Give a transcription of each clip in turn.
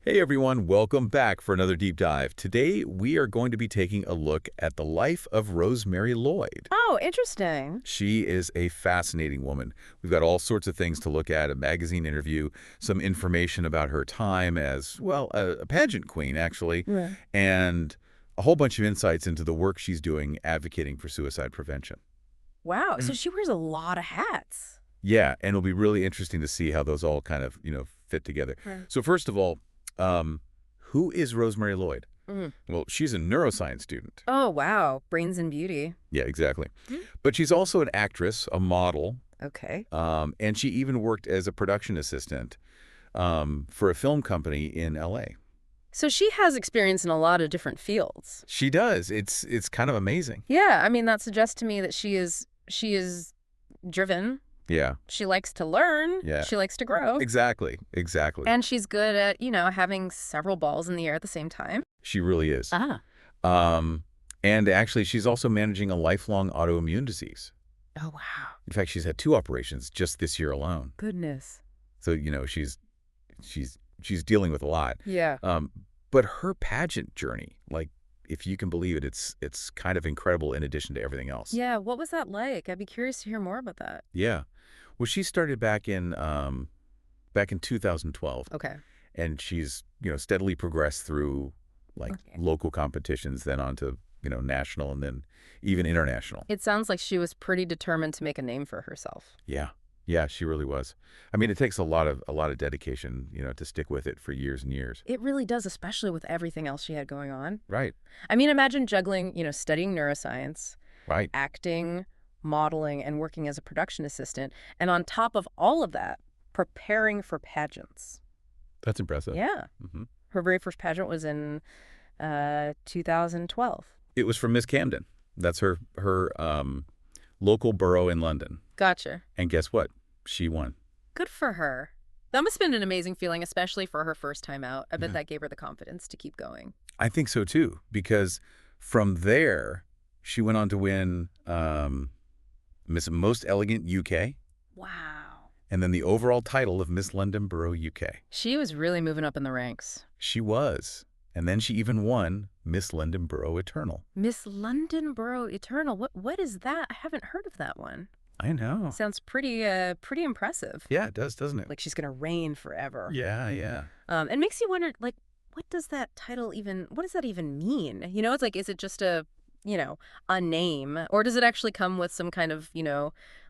Hey everyone, welcome back for another deep dive. Today we are going to be taking a look at the life of Rosemary Lloyd. Oh, interesting. She is a fascinating woman. We've got all sorts of things to look at, a magazine interview, some information about her time as, well, a pageant queen, actually, Right. and a whole bunch of insights into the work she's doing advocating for suicide prevention. Wow. So she wears a lot of hats. Yeah, and it'll be really interesting to see how those all kind of, fit together. Right. So first of all, who is Rosemary Lloyd? Mm. Well, she's a neuroscience student. Oh, wow. Brains and beauty. Yeah, exactly. Hmm. But she's also an actress, a model, Okay. and she even worked as a production assistant for a film company in L.A. So she has experience in a lot of different fields. She does. It's kind of amazing. Yeah, I mean, that suggests to me that she is driven. Yeah. She likes to learn. Yeah. She likes to grow. Exactly. And she's good at, having several balls in the air at the same time. She really is. Ah. And actually, she's also managing a lifelong autoimmune disease. Oh, wow. In fact, she's had 2 operations just this year alone. Goodness. So, she's dealing with a lot. Yeah. But her pageant journey, like, if you can believe it, it's kind of incredible in addition to everything else. Yeah. What was that like? I'd be curious to hear more about that. Yeah. Well, she started back in 2012. Okay. And she's, steadily progressed through like local competitions, then onto, national and then even international. It sounds like she was pretty determined to make a name for herself. Yeah. Yeah, she really was. I mean, it takes a lot of dedication, to stick with it for years and years. It really does, especially with everything else she had going on. Right. I mean, imagine juggling, studying neuroscience, Right. acting, modeling, and working as a production assistant. And on top of all of that, preparing for pageants. That's impressive. Yeah. Mm-hmm. Her very first pageant was in 2012. It was for Miss Camden. That's her local borough in London. Gotcha. And guess what? She won. Good for her. That must have been an amazing feeling, especially for her first time out. I bet that gave her the confidence to keep going. I think so, too, because from there, she went on to win Miss Most Elegant UK. Wow. And then the overall title of Miss London Borough UK. She was really moving up in the ranks. She was. And then she even won Miss London Borough Eternal. Miss London Borough Eternal. What is that? I haven't heard of that one. I know. Sounds pretty impressive. Yeah, it does, doesn't it? Like she's gonna reign forever. Yeah, yeah. It makes you wonder, like, what does that even mean? It's like, is it just a name, or does it actually come with some kind of,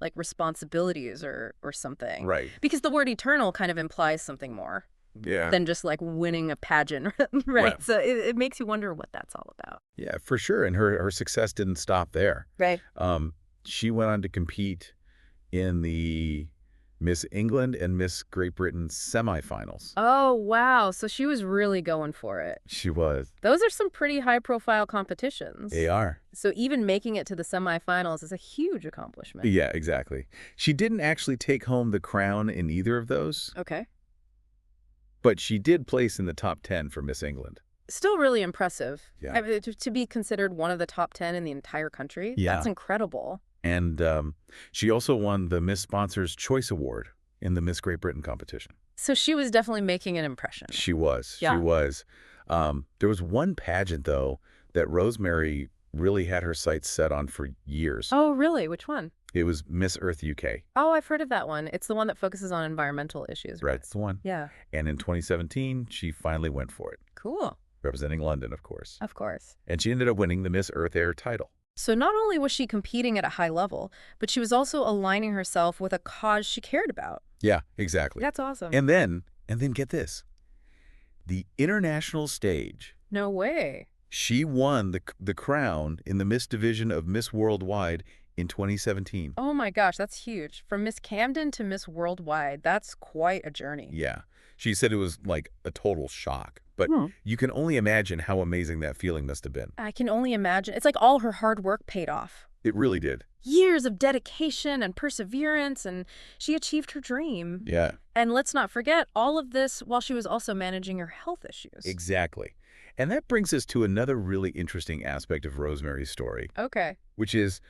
like responsibilities or something? Right. Because the word eternal kind of implies something more Yeah. than just like winning a pageant, right? Well. So it makes you wonder what that's all about. Yeah, for sure. And her success didn't stop there. Right. She went on to compete in the Miss England and Miss Great Britain semifinals. Oh, wow. So she was really going for it. She was. Those are some pretty high-profile competitions. They are. So even making it to the semifinals is a huge accomplishment. Yeah, exactly. She didn't actually take home the crown in either of those, Okay. but she did place in the top 10 for Miss England. Still really impressive. Yeah. I mean, to be considered one of the top 10 in the entire country, Yeah. that's incredible. And she also won the Miss Sponsor's Choice Award in the Miss Great Britain competition. So she was definitely making an impression. She was. Yeah. She was. There was one pageant, though, that Rosemary really had her sights set on for years. Oh, really? Which one? It was Miss Earth UK. Oh, I've heard of that one. It's the one that focuses on environmental issues. Right, it's the one. Yeah. And in 2017, she finally went for it, Cool. representing London, of course. Of course. And she ended up winning the Miss Earth Air title. So not only was she competing at a high level, but she was also aligning herself with a cause she cared about. Yeah, exactly. That's awesome. And then get this. The international stage. No way. She won the crown in the Miss division of Miss Worldwide in 2017. Oh my gosh, that's huge. From Miss Camden to Miss Worldwide, that's quite a journey. Yeah. She said it was like a total shock. But you can only imagine how amazing that feeling must have been. I can only imagine. It's like all her hard work paid off. It really did. Years of dedication and perseverance, and she achieved her dream. Yeah. And let's not forget, all of this while she was also managing her health issues. Exactly. And that brings us to another really interesting aspect of Rosemary's story, Okay. which is,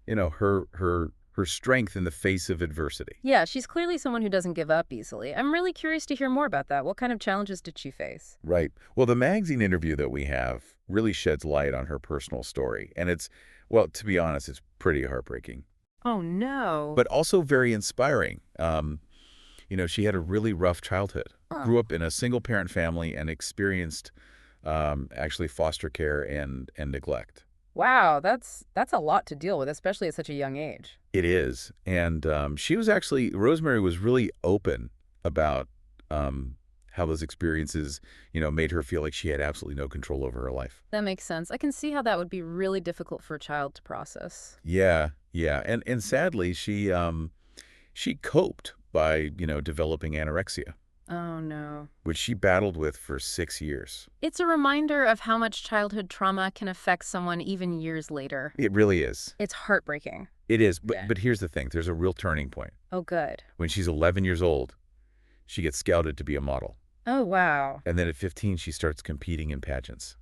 her her strength in the face of adversity. Yeah, she's clearly someone who doesn't give up easily. I'm really curious to hear more about that. What kind of challenges did she face? Right. Well, the magazine interview that we have really sheds light on her personal story. And it's, well, to be honest, it's pretty heartbreaking, Oh, no. but also very inspiring. She had a really rough childhood, grew up in a single-parent family and experienced actually foster care and neglect. Wow, that's a lot to deal with, especially at such a young age. It is. And Rosemary was really open about how those experiences, made her feel like she had absolutely no control over her life. That makes sense. I can see how that would be really difficult for a child to process. Yeah, yeah. And sadly, she coped by, developing anorexia, Oh, no. which she battled with for 6 years. It's a reminder of how much childhood trauma can affect someone even years later. It really is. It's heartbreaking. It is. Yeah. But here's the thing. There's a real turning point. Oh, good. When she's 11 years old, she gets scouted to be a model. Oh, wow. And then at 15, she starts competing in pageants.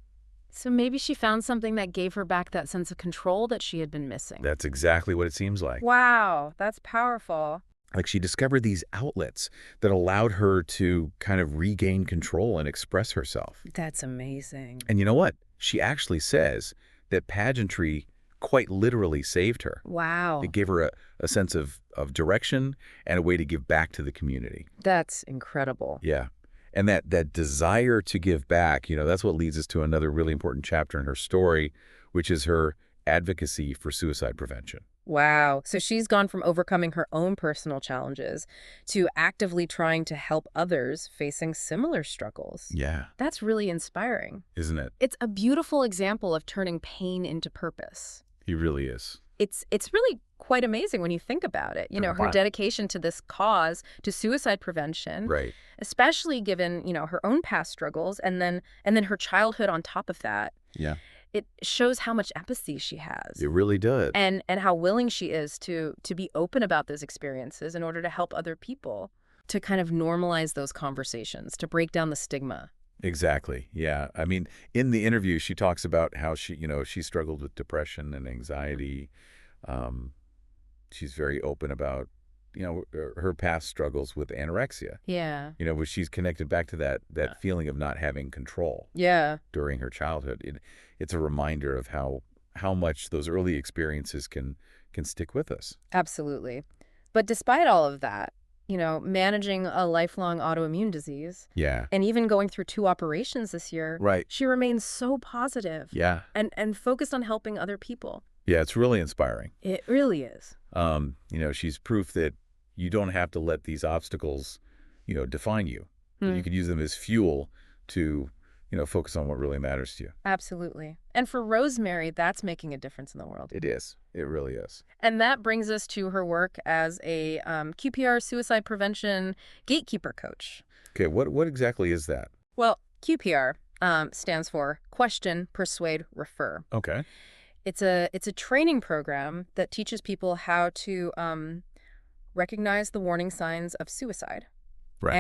So maybe she found something that gave her back that sense of control that she had been missing. That's exactly what it seems like. Wow, that's powerful. Like she discovered these outlets that allowed her to kind of regain control and express herself. That's amazing. And you know what? She actually says that pageantry quite literally saved her. Wow. It gave her a sense of direction and a way to give back to the community. That's incredible. Yeah. And that desire to give back, that's what leads us to another really important chapter in her story, which is her advocacy for suicide prevention. Wow. So she's gone from overcoming her own personal challenges to actively trying to help others facing similar struggles. Yeah. That's really inspiring. Isn't it? It's a beautiful example of turning pain into purpose. He really is. It's really quite amazing when you think about it. Her dedication to this cause, to suicide prevention, Right. especially given, her own past struggles and then her childhood on top of that. Yeah. It shows how much empathy she has. It really does. And how willing she is to be open about those experiences in order to help other people, to kind of normalize those conversations, to break down the stigma. Exactly. Yeah. I mean, in the interview, she talks about how she struggled with depression and anxiety. She's very open about, her past struggles with anorexia. Yeah. Where she's connected back to that feeling of not having control Yeah. during her childhood. It's a reminder of how much those early experiences can stick with us. Absolutely. But despite all of that, managing a lifelong autoimmune disease, Yeah. and even going through 2 operations this year, Right. she remains so positive Yeah. and focused on helping other people. Yeah. It's really inspiring. It really is. She's proof that you don't have to let these obstacles, define you. That you could use them as fuel to, focus on what really matters to you. Absolutely. And for Rosemary, that's making a difference in the world. It is. It really is. And that brings us to her work as a QPR suicide prevention gatekeeper coach. Okay. What exactly is that? Well, QPR stands for Question, Persuade, Refer. Okay. It's a training program that teaches people how to recognize the warning signs of suicide. Right.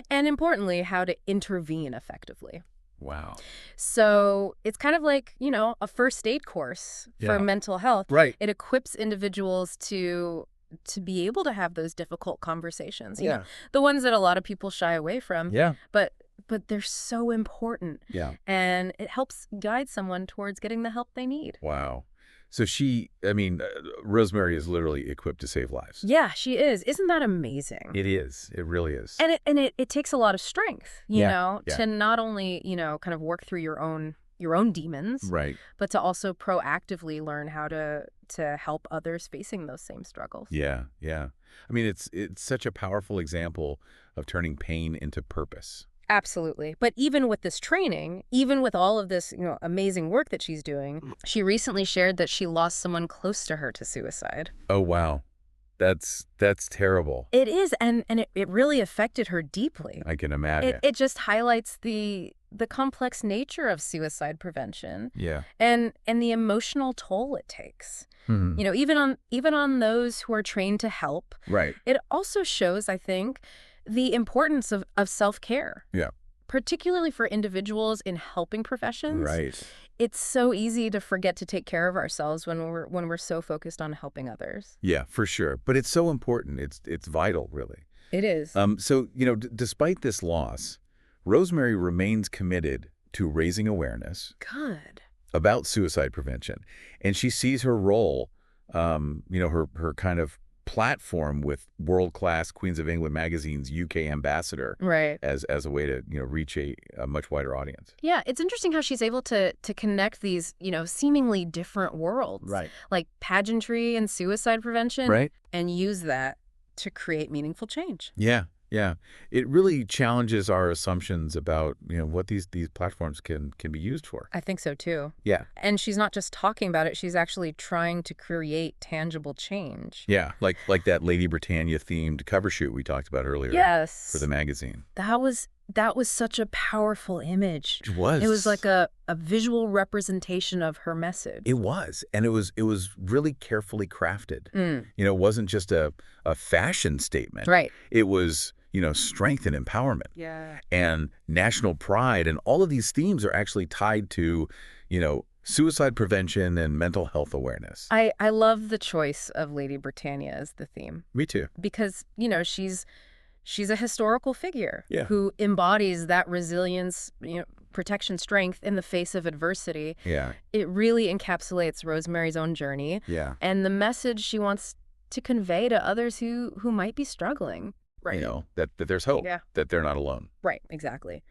And importantly, how to intervene effectively. Wow. So it's kind of like, a first aid course for mental health. Right. It equips individuals to be able to have those difficult conversations. You know, the ones that a lot of people shy away from. Yeah. But they're so important. Yeah. And it helps guide someone towards getting the help they need. Wow. So Rosemary is literally equipped to save lives. Yeah, she is. Isn't that amazing? It is. It really is. And it takes a lot of strength, Yeah. to not only, kind of work through your own demons, Right. but to also proactively learn how to help others facing those same struggles. Yeah. Yeah. I mean, it's such a powerful example of turning pain into purpose. Absolutely. But even with this training, even with all of this, amazing work that she's doing, she recently shared that she lost someone close to her to suicide. Oh, wow. That's terrible. It is, and it really affected her deeply. I can imagine. It just highlights the complex nature of suicide prevention. Yeah. And the emotional toll it takes. Mm-hmm. Even on those who are trained to help. Right. It also shows, I think, the importance of self-care. Yeah. particularly for individuals in helping professions. Right. It's so easy to forget to take care of ourselves when we're so focused on helping others. Yeah, for sure. But it's so important. It's vital, really. It is. So, despite this loss, Rosemary remains committed to raising awareness Good. about suicide prevention. And she sees her role, her kind of platform with world-class Queens of England magazine's UK ambassador Right. as a way to, reach a much wider audience. Yeah, it's interesting how she's able to connect these, seemingly different worlds. Right. Like pageantry and suicide prevention. Right? And use that to create meaningful change. Yeah. Yeah. It really challenges our assumptions about, what these platforms can be used for. I think so too. Yeah. And she's not just talking about it, she's actually trying to create tangible change. Yeah. Like that Lady Britannia themed cover shoot we talked about earlier. Yes. For the magazine. That was such a powerful image. It was. It was like a visual representation of her message. It was. And it was really carefully crafted. It wasn't just a fashion statement. Right. It was, strength and empowerment. Yeah. And national pride. And all of these themes are actually tied to, suicide prevention and mental health awareness. I love the choice of Lady Britannia as the theme. Me too. Because, she's a historical figure who embodies that resilience, protection, strength in the face of adversity. Yeah. It really encapsulates Rosemary's own journey. Yeah. And the message she wants to convey to others who might be struggling. Right. That there's hope. Yeah. That they're not alone. Right, exactly.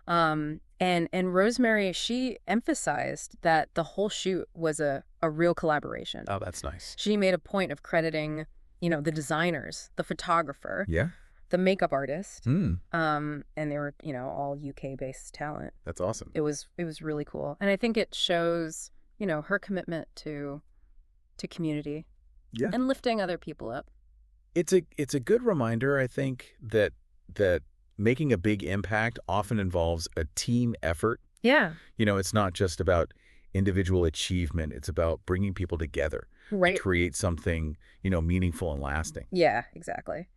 And Rosemary, she emphasized that the whole shoot was a real collaboration. Oh, that's nice. She made a point of crediting, the designers, the photographer, Yeah. the makeup artist, Mm. and they were, all UK-based talent. That's awesome. It was really cool. And I think it shows, her commitment to community and lifting other people up. It's a good reminder, I think, that making a big impact often involves a team effort. Yeah. It's not just about individual achievement. It's about bringing people together Right. to create something, meaningful and lasting. Yeah, exactly.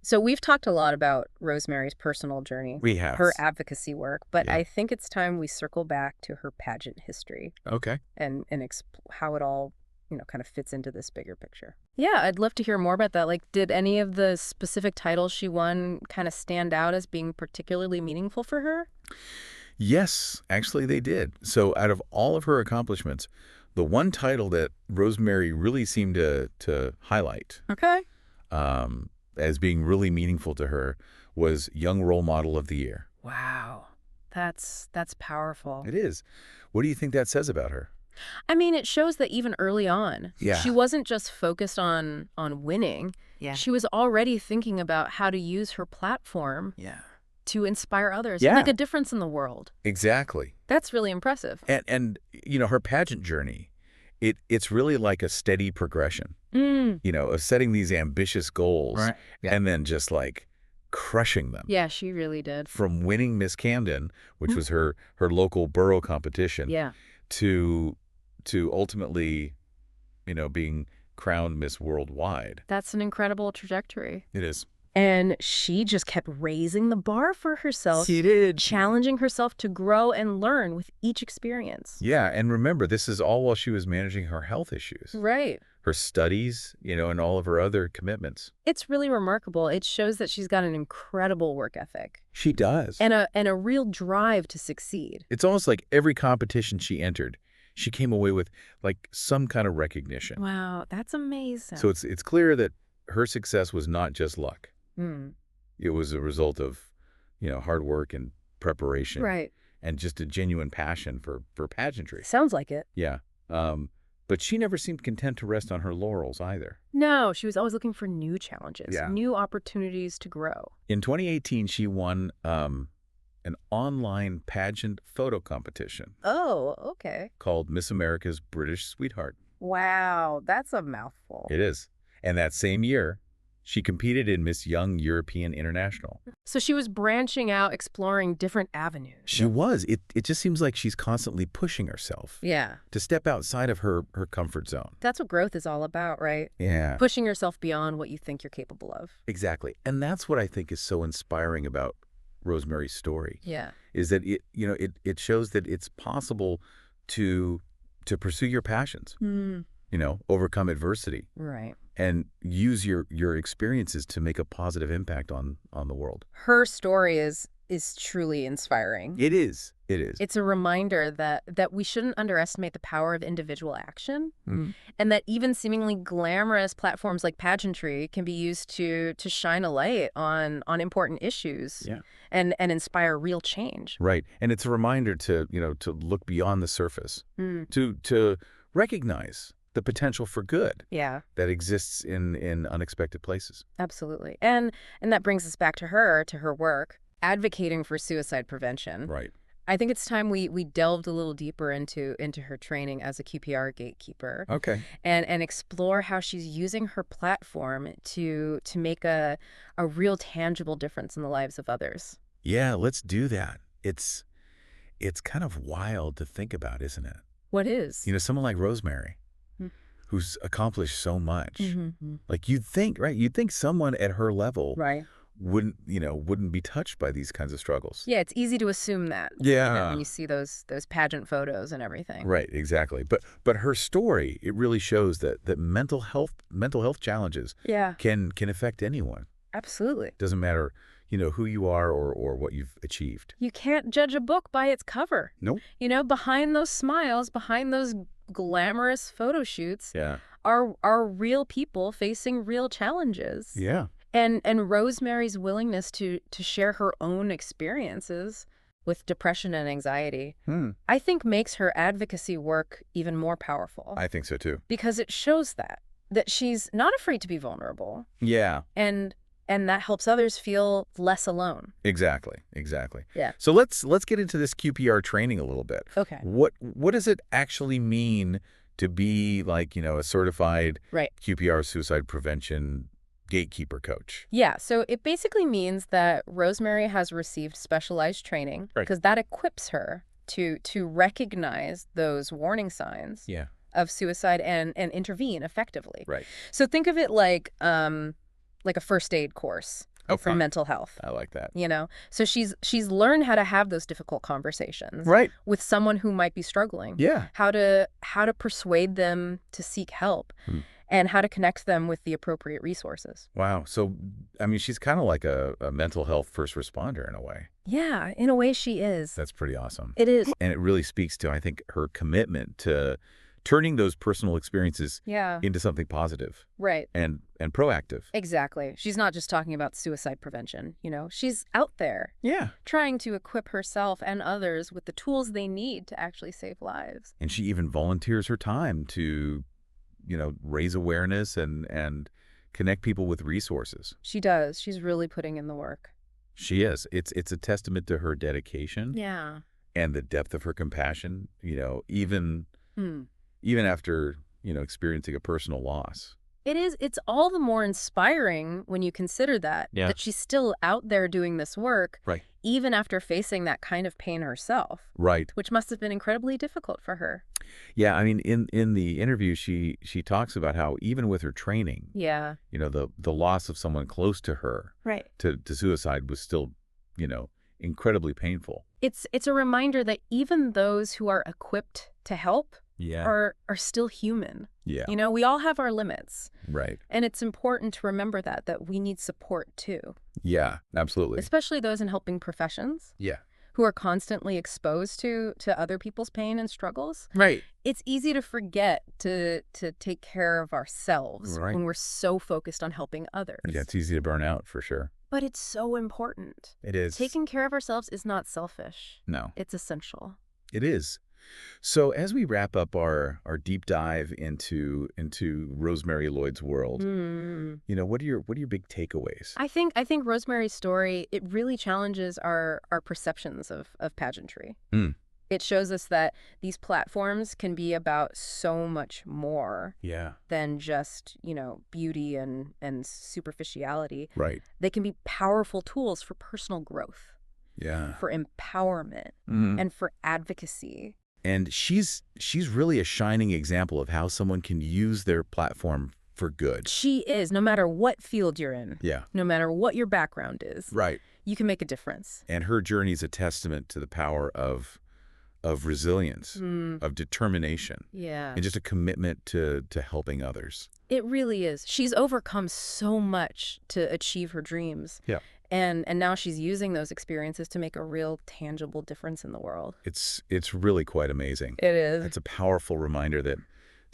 So we've talked a lot about Rosemary's personal journey, We have. her advocacy work, but Yeah. I think it's time we circle back to her pageant history Okay. and how it all, kind of fits into this bigger picture. Yeah, I'd love to hear more about that. Like, did any of the specific titles she won kind of stand out as being particularly meaningful for her? Yes, actually they did. So out of all of her accomplishments, the one title that Rosemary really seemed to highlight Okay. as being really meaningful to her was Young Role Model of the Year. Wow. That's powerful. It is. What do you think that says about her? I mean, it shows that even early on, she wasn't just focused on winning. Yeah. She was already thinking about how to use her platform Yeah. to inspire others, Yeah. make a difference in the world. Exactly. That's really impressive. And her pageant journey, it's really like a steady progression, of setting these ambitious goals Right. Yeah. and then just like crushing them. Yeah, she really did. From winning Miss Camden, which was her local borough competition, Yeah. to ultimately, being crowned Miss Worldwide. That's an incredible trajectory. It is. And she just kept raising the bar for herself, She did. challenging herself to grow and learn with each experience. Yeah, and remember, this is all while she was managing her health issues, Right. her studies, and all of her other commitments. It's really remarkable. It shows that she's got an incredible work ethic She does. and a real drive to succeed. It's almost like every competition she entered, she came away with like some kind of recognition. Wow, that's amazing. So it's clear that her success was not just luck. Mm. It was a result of, hard work and preparation. Right. And just a genuine passion for pageantry. Sounds like it. Yeah. But she never seemed content to rest on her laurels either. No, she was always looking for new challenges, Yeah. new opportunities to grow. In 2018, she won an online pageant photo competition Oh, okay. called Miss America's British Sweetheart. Wow, that's a mouthful. It is. And that same year, she competed in Miss Young European International. So she was branching out, exploring different avenues. She was. It just seems like she's constantly pushing herself Yeah. to step outside of her comfort zone. That's what growth is all about, right? Yeah, Pushing yourself beyond what you think you're capable of. exactly. And that's what I think is so inspiring about Rosemary's story Yeah. is that it shows that it's possible to pursue your passions, Mm. overcome adversity Right. and use your experiences to make a positive impact on the world. Her story is truly inspiring. It is. It is. It's a reminder that we shouldn't underestimate the power of individual action, Mm. and that even seemingly glamorous platforms like pageantry can be used to shine a light on important issues Yeah. and inspire real change. Right. And it's a reminder to look beyond the surface, Mm. to recognize the potential for good Yeah, that exists in unexpected places. absolutely. And that brings us back to her work, advocating for suicide prevention. Right. I think it's time we delved a little deeper into her training as a QPR gatekeeper. Okay. And explore how she's using her platform to make a real tangible difference in the lives of others. Yeah, let's do that. It's kind of wild to think about, isn't it? What is? Someone like Rosemary, Mm. who's accomplished so much. Mm-hmm. Like you'd think, right? You'd think someone at her level Right. wouldn't be touched by these kinds of struggles. Yeah, it's easy to assume that. Yeah. When you see those pageant photos and everything. Right, exactly. But her story, it really shows that mental health challenges Yeah, can affect anyone. absolutely. Doesn't matter, who you are or what you've achieved. You can't judge a book by its cover. Nope. Behind those smiles, behind those glamorous photo shoots Yeah. are real people facing real challenges. Yeah. And Rosemary's willingness to share her own experiences with depression and anxiety, I think makes her advocacy work even more powerful. I think so too. Because it shows that she's not afraid to be vulnerable, Yeah. and that helps others feel less alone. Exactly. Yeah. So let's get into this QPR training a little bit. Okay. What does it actually mean to be like, a certified Right. QPR suicide prevention gatekeeper coach? Yeah, so it basically means that Rosemary has received specialized training Right. because that equips her to recognize those warning signs Yeah. of suicide and intervene effectively. Right. So think of it like a first aid course for Okay. mental health. I like that. So she's learned how to have those difficult conversations Right. with someone who might be struggling. Yeah. How to persuade them to seek help, and how to connect them with the appropriate resources. Wow. So, I mean, she's kind of like a mental health first responder in a way. Yeah, in a way she is. That's pretty awesome. It is. And it really speaks to, I think, her commitment to turning those personal experiences Yeah. into something positive Right. and proactive. Exactly. She's not just talking about suicide prevention, She's out there Yeah. trying to equip herself and others with the tools they need to actually save lives. And she even volunteers her time to, raise awareness and connect people with resources. She does. She's really putting in the work. She is. It's a testament to her dedication Yeah. and the depth of her compassion, even Hmm. after, experiencing a personal loss. It is. It's all the more inspiring when you consider that she's still out there doing this work, Right. even after facing that kind of pain herself, Right. which must have been incredibly difficult for her. Yeah, I mean, in the interview, she talks about how even with her training, Yeah. the loss of someone close to her Right. to suicide was still, incredibly painful. It's a reminder that even those who are equipped to help Yeah. are still human. Yeah. We all have our limits. Right. And it's important to remember that we need support too, Yeah, absolutely. especially those in helping professions Yeah. who are constantly exposed to other people's pain and struggles. Right. It's easy to forget to take care of ourselves Right. when we're so focused on helping others. Yeah, it's easy to burn out for sure. But it's so important. It is. Taking care of ourselves is not selfish. No, It's essential. it is. So as we wrap up our deep dive into Rosemary Lloyd's world, what are your big takeaways? I think Rosemary's story, it really challenges our perceptions of pageantry. Mm. It shows us that these platforms can be about so much more Yeah. than just, beauty and superficiality. Right. They can be powerful tools for personal growth, Yeah. for empowerment, Mhm. and for advocacy. And she's really a shining example of how someone can use their platform for good. She is, no matter what field you're in, Yeah. no matter what your background is. Right. you can make a difference. And her journey is a testament to the power of resilience, of determination, Yeah. and just a commitment to helping others. It really is. She's overcome so much to achieve her dreams. Yeah. And now she's using those experiences to make a real tangible difference in the world. It's really quite amazing. It is. It's a powerful reminder that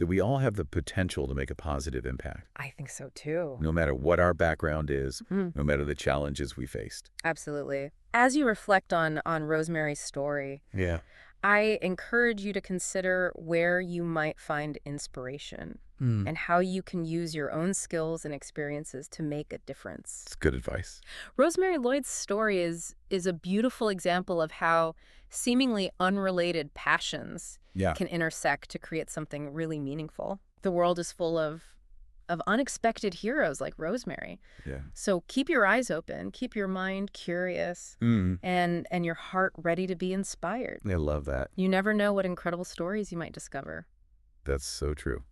we all have the potential to make a positive impact, I think so too. no matter what our background is, no matter the challenges we faced. Absolutely. As you reflect on Rosemary's story, Yeah. I encourage you to consider where you might find inspiration and how you can use your own skills and experiences to make a difference. It's good advice. Rosemary Lloyd's story is a beautiful example of how seemingly unrelated passions Yeah. can intersect to create something really meaningful. The world is full of unexpected heroes like Rosemary. Yeah. So keep your eyes open, keep your mind curious, and your heart ready to be inspired. I love that. You never know what incredible stories you might discover. That's so true.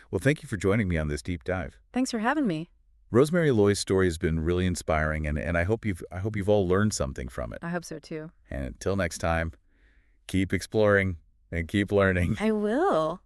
Well, thank you for joining me on this deep dive. Thanks for having me. Rosemary Lloyd's story has been really inspiring, and I hope you've all learned something from it. I hope so too. And until next time, keep exploring and keep learning. I will.